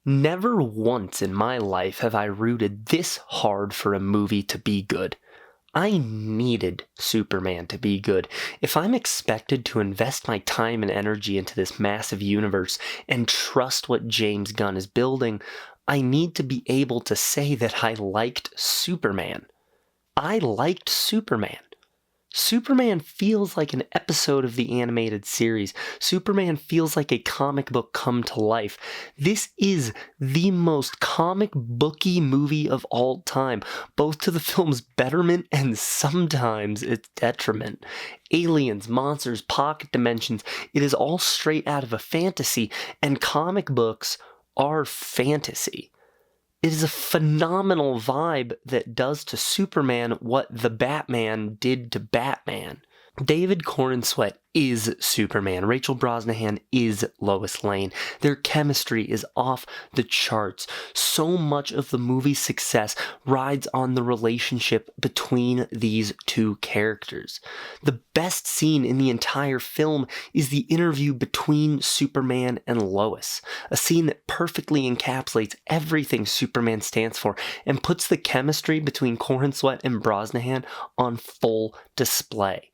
Never once in my life have I rooted this hard for a movie to be good. I needed Superman to be good. If I'm expected to invest my time and energy into this massive universe and trust what James Gunn is building, I need to be able to say that I liked Superman. I liked Superman. Superman feels like an episode of the animated series. Superman feels like a comic book come to life. This is the most comic booky movie of all time, both to the film's betterment and sometimes its detriment. Aliens, monsters, pocket dimensions, it is all straight out of a fantasy, and comic books are fantasy. It is a phenomenal vibe that does to Superman what the Batman did to Batman. David Corenswet is Superman. Rachel Brosnahan is Lois Lane. Their chemistry is off the charts. So much of the movie's success rides on the relationship between these two characters. The best scene in the entire film is the interview between Superman and Lois, a scene that perfectly encapsulates everything Superman stands for and puts the chemistry between Corenswet and Brosnahan on full display.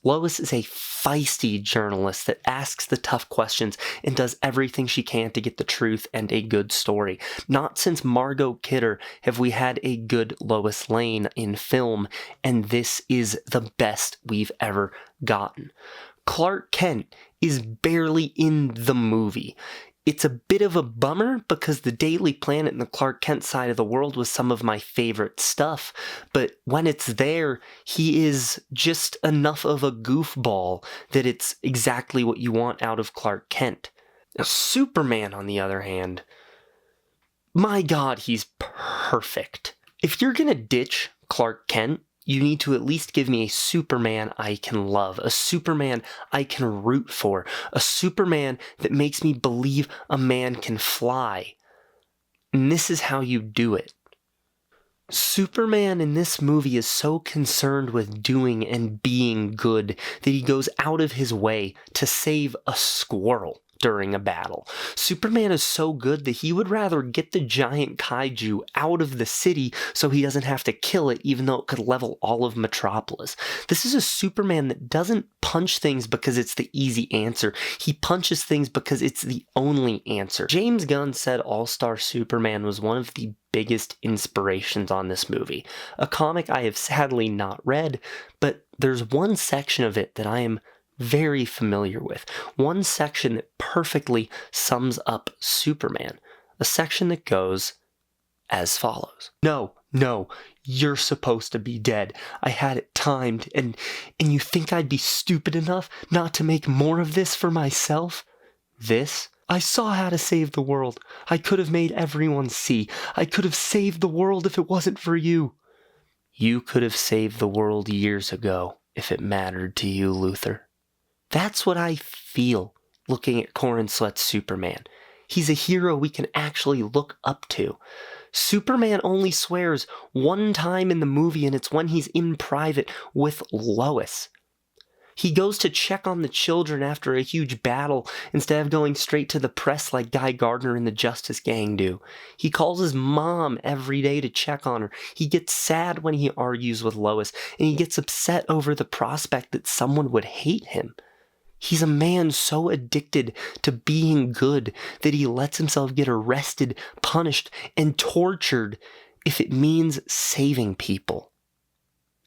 Lois is a feisty journalist that asks the tough questions and does everything she can to get the truth and a good story. Not since Margot Kidder have we had a good Lois Lane in film, and this is the best we've ever gotten. Clark Kent is barely in the movie. It's a bit of a bummer because the Daily Planet and the Clark Kent side of the world was some of my favorite stuff, but when it's there, he is just enough of a goofball that it's exactly what you want out of Clark Kent. Now, Superman, on the other hand, my God, he's perfect. If you're gonna ditch Clark Kent, you need to at least give me a Superman I can love, a Superman I can root for, a Superman that makes me believe a man can fly. And this is how you do it. Superman in this movie is so concerned with doing and being good that he goes out of his way to save a squirrel during a battle. Superman is so good that he would rather get the giant kaiju out of the city so he doesn't have to kill it, even though it could level all of Metropolis. This is a Superman that doesn't punch things because it's the easy answer. He punches things because it's the only answer. James Gunn said All-Star Superman was one of the biggest inspirations on this movie. A comic I have sadly not read, but there's one section of it that I am very familiar with. One section that perfectly sums up Superman. A section that goes as follows. No, you're supposed to be dead. I had it timed, and you think I'd be stupid enough not to make more of this for myself? This? I saw how to save the world. I could have made everyone see. I could have saved the world if it wasn't for you. You could have saved the world years ago if it mattered to you, Luthor. That's what I feel looking at Corenswet's Superman. He's a hero we can actually look up to. Superman only swears one time in the movie, and it's when he's in private with Lois. He goes to check on the children after a huge battle instead of going straight to the press like Guy Gardner and the Justice Gang do. He calls his mom every day to check on her. He gets sad when he argues with Lois, and he gets upset over the prospect that someone would hate him. He's a man so addicted to being good that he lets himself get arrested, punished, and tortured if it means saving people.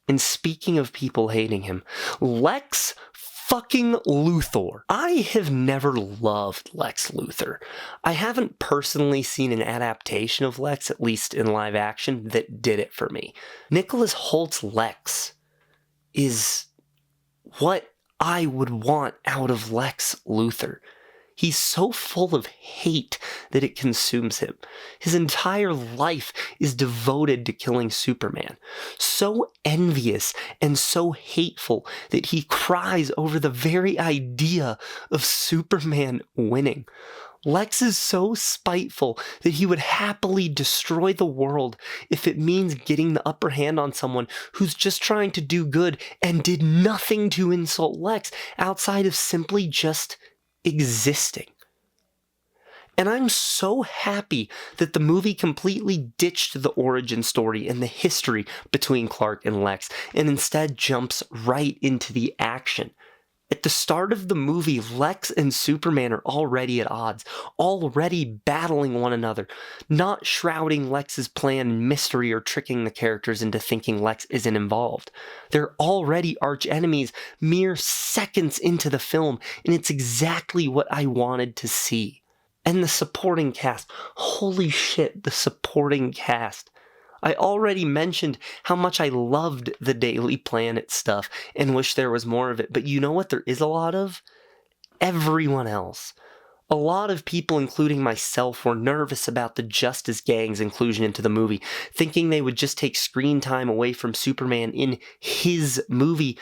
And speaking of people hating him, Lex fucking Luthor. I have never loved Lex Luthor. I haven't personally seen an adaptation of Lex, at least in live action, that did it for me. Nicholas Holt's Lex is what I would want out of Lex Luthor. He's so full of hate that it consumes him. His entire life is devoted to killing Superman. So envious and so hateful that he cries over the very idea of Superman winning. Lex is so spiteful that he would happily destroy the world if it means getting the upper hand on someone who's just trying to do good and did nothing to insult Lex outside of simply just existing. And I'm so happy that the movie completely ditched the origin story and the history between Clark and Lex, and instead jumps right into the action. At the start of the movie, Lex and Superman are already at odds, already battling one another, not shrouding Lex's plan in mystery or tricking the characters into thinking Lex isn't involved. They're already arch enemies mere seconds into the film, and it's exactly what I wanted to see. And the supporting cast, holy shit, the supporting cast. I already mentioned how much I loved the Daily Planet stuff and wish there was more of it, but you know what there is a lot of? Everyone else. A lot of people, including myself, were nervous about the Justice Gang's inclusion into the movie, thinking they would just take screen time away from Superman in his movie.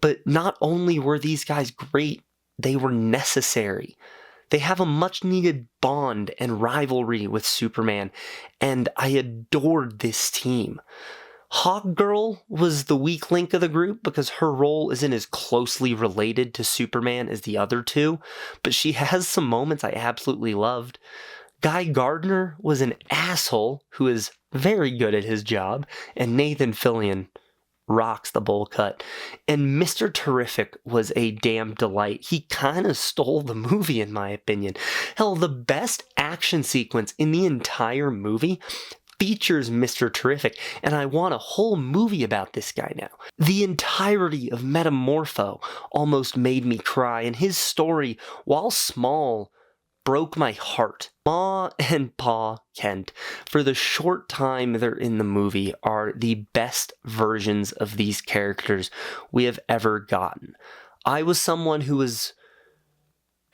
But not only were these guys great, they were necessary. They have a much-needed bond and rivalry with Superman, and I adored this team. Hawkgirl was the weak link of the group because her role isn't as closely related to Superman as the other two, but she has some moments I absolutely loved. Guy Gardner was an asshole who is very good at his job, and Nathan Fillion rocks the bowl cut. And Mr. Terrific was a damn delight. He kind of stole the movie, in my opinion. Hell, the best action sequence in the entire movie features Mr. Terrific, and I want a whole movie about this guy now. The entirety of Metamorpho almost made me cry, and his story, while small, broke my heart. Ma and Pa Kent, for the short time they're in the movie, are the best versions of these characters we have ever gotten. I was someone who was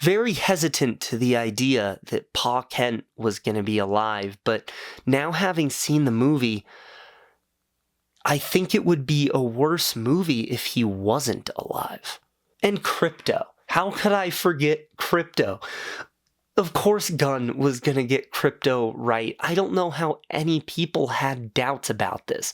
very hesitant to the idea that Pa Kent was going to be alive, but now having seen the movie, I think it would be a worse movie if he wasn't alive. And Krypto. How could I forget Krypto? Of course Gunn was going to get Krypto right. I don't know how any people had doubts about this.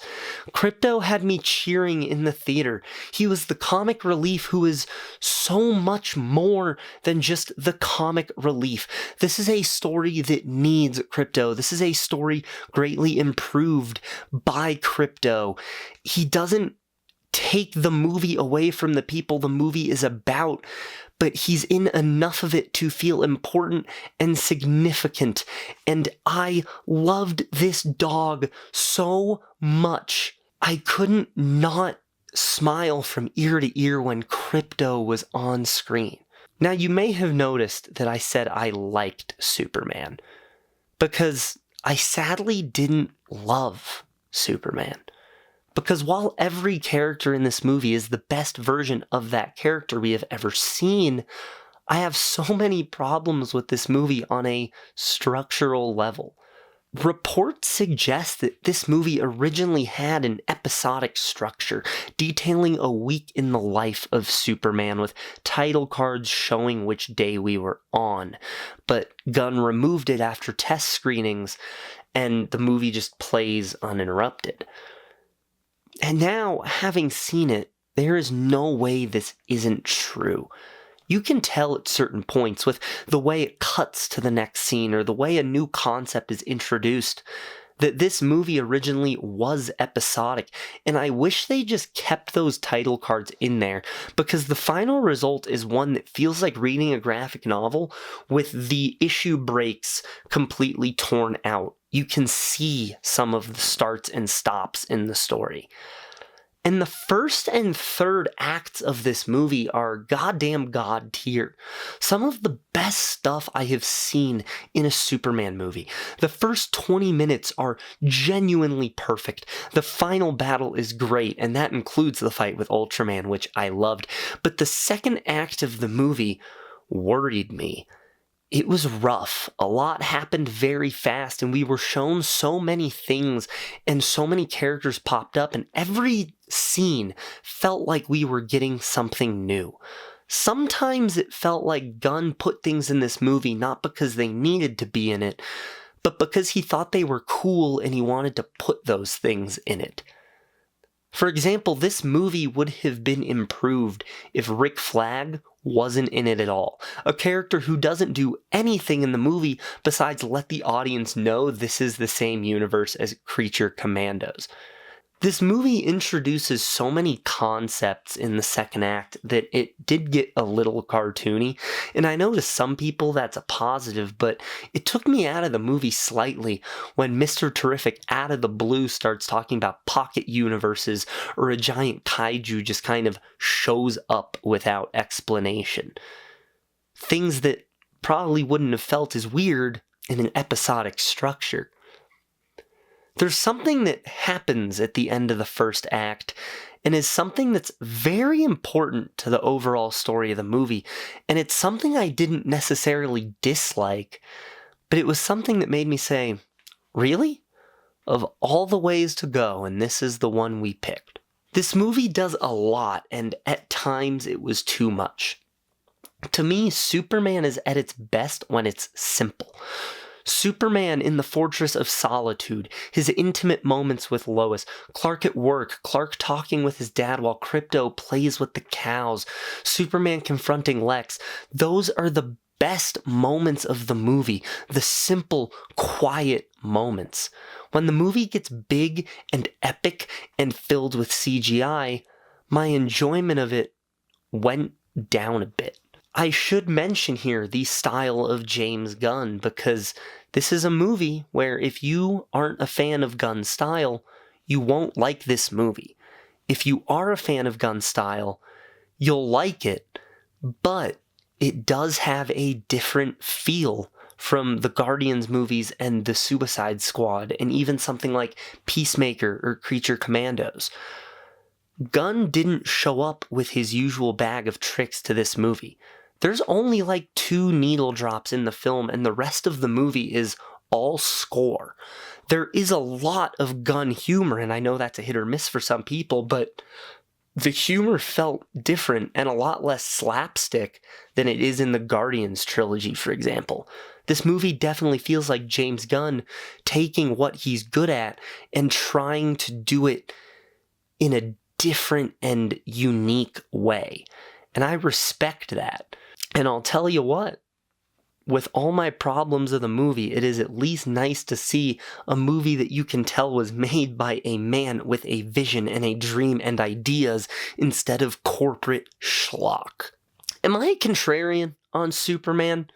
Krypto had me cheering in the theater. He was the comic relief who is so much more than just the comic relief. This is a story that needs Krypto. This is a story greatly improved by Krypto. He doesn't take the movie away from the people the movie is about, but he's in enough of it to feel important and significant. And I loved this dog so much. I couldn't not smile from ear to ear when Krypto was on screen. Now, you may have noticed that I said I liked Superman, because I sadly didn't love Superman. Because while every character in this movie is the best version of that character we have ever seen, I have so many problems with this movie on a structural level. Reports suggest that this movie originally had an episodic structure, detailing a week in the life of Superman with title cards showing which day we were on. But Gunn removed it after test screenings, and the movie just plays uninterrupted. And now, having seen it, there is no way this isn't true. You can tell at certain points with the way it cuts to the next scene or the way a new concept is introduced that this movie originally was episodic, and I wish they just kept those title cards in there, because the final result is one that feels like reading a graphic novel with the issue breaks completely torn out. You can see some of the starts and stops in the story. And the first and third acts of this movie are goddamn god tier. Some of the best stuff I have seen in a Superman movie. The first 20 minutes are genuinely perfect. The final battle is great, and that includes the fight with Ultraman, which I loved. But the second act of the movie worried me. It was rough. A lot happened very fast, and we were shown so many things, and so many characters popped up, and every scene felt like we were getting something new. Sometimes it felt like Gunn put things in this movie not because they needed to be in it, but because he thought they were cool and he wanted to put those things in it. For example, this movie would have been improved if Rick Flag wasn't in it at all. A character who doesn't do anything in the movie besides let the audience know this is the same universe as Creature Commandos. This movie introduces so many concepts in the second act that it did get a little cartoony, and I know to some people that's a positive, but it took me out of the movie slightly when Mr. Terrific out of the blue starts talking about pocket universes or a giant kaiju just kind of shows up without explanation. Things that probably wouldn't have felt as weird in an episodic structure. There's something that happens at the end of the first act, and is something that's very important to the overall story of the movie, and it's something I didn't necessarily dislike, but it was something that made me say, really? Of all the ways to go, and this is the one we picked. This movie does a lot, and at times it was too much. To me, Superman is at its best when it's simple. Superman in the Fortress of Solitude, his intimate moments with Lois, Clark at work, Clark talking with his dad while Krypto plays with the cows, Superman confronting Lex, those are the best moments of the movie, the simple, quiet moments. When the movie gets big and epic and filled with CGI, my enjoyment of it went down a bit. I should mention here the style of James Gunn, because this is a movie where if you aren't a fan of Gunn's style, you won't like this movie. If you are a fan of Gunn's style, you'll like it, but it does have a different feel from the Guardians movies and the Suicide Squad, and even something like Peacemaker or Creature Commandos. Gunn didn't show up with his usual bag of tricks to this movie. There's only like 2 needle drops in the film, and the rest of the movie is all score. There is a lot of Gunn humor, and I know that's a hit or miss for some people, but the humor felt different and a lot less slapstick than it is in the Guardians trilogy, for example. This movie definitely feels like James Gunn taking what he's good at and trying to do it in a different and unique way. And I respect that. And I'll tell you what, with all my problems of the movie, it is at least nice to see a movie that you can tell was made by a man with a vision and a dream and ideas instead of corporate schlock. Am I a contrarian on Superman?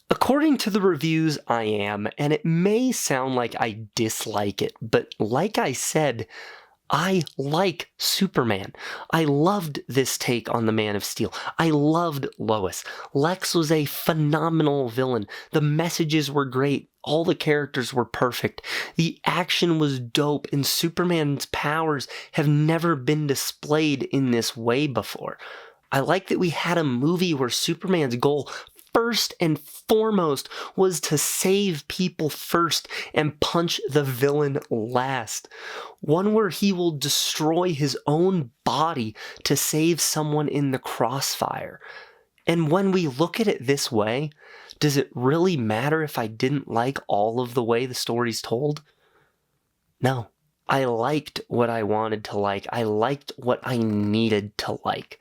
According to the reviews, I am, and it may sound like I dislike it, but like I said, I like Superman. I loved this take on the Man of Steel. I loved Lois. Lex was a phenomenal villain. The messages were great. All the characters were perfect. The action was dope, and Superman's powers have never been displayed in this way before. I like that we had a movie where Superman's goal first and foremost was to save people first and punch the villain last. One where he will destroy his own body to save someone in the crossfire. And when we look at it this way, does it really matter if I didn't like all of the way the story's told? No. I liked what I wanted to like. I liked what I needed to like.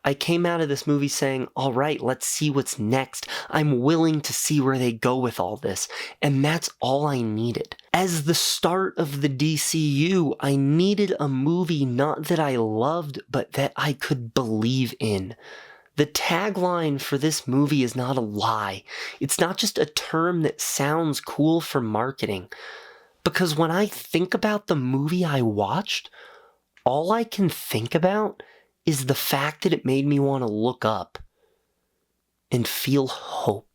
I came out of this movie saying, all right, let's see what's next. I'm willing to see where they go with all this. And that's all I needed. As the start of the DCU, I needed a movie not that I loved, but that I could believe in. The tagline for this movie is not a lie. It's not just a term that sounds cool for marketing. Because when I think about the movie I watched, all I can think about is the fact that it made me want to look up and feel hope.